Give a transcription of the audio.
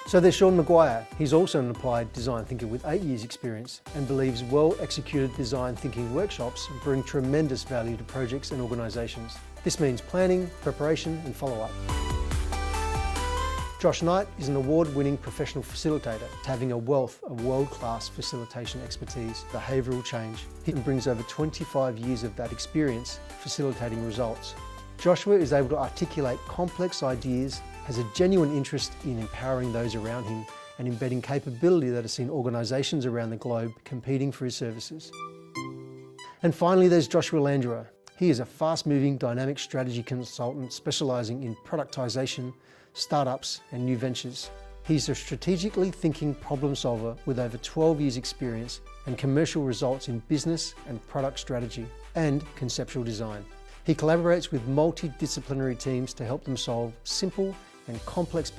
So there's Sean McGuire. He's also an applied design thinker with 8 years experience and believes well-executed design thinking workshops bring tremendous value to projects and organisations. This means planning, preparation and follow-up. Josh Knight is an award-winning professional facilitator, having a wealth of world-class facilitation expertise, behavioural change. He brings over 25 years of that experience facilitating results. Joshua is able to articulate complex ideas, has a genuine interest in empowering those around him and embedding capability that has seen organisations around the globe competing for his services. And finally, there's Joshua Landau. He is a fast-moving dynamic strategy consultant specialising in productisation, startups and new ventures. He's a strategically thinking problem solver with over 12 years experience and commercial results in business and product strategy and conceptual design. He collaborates with multidisciplinary teams to help them solve simple and complex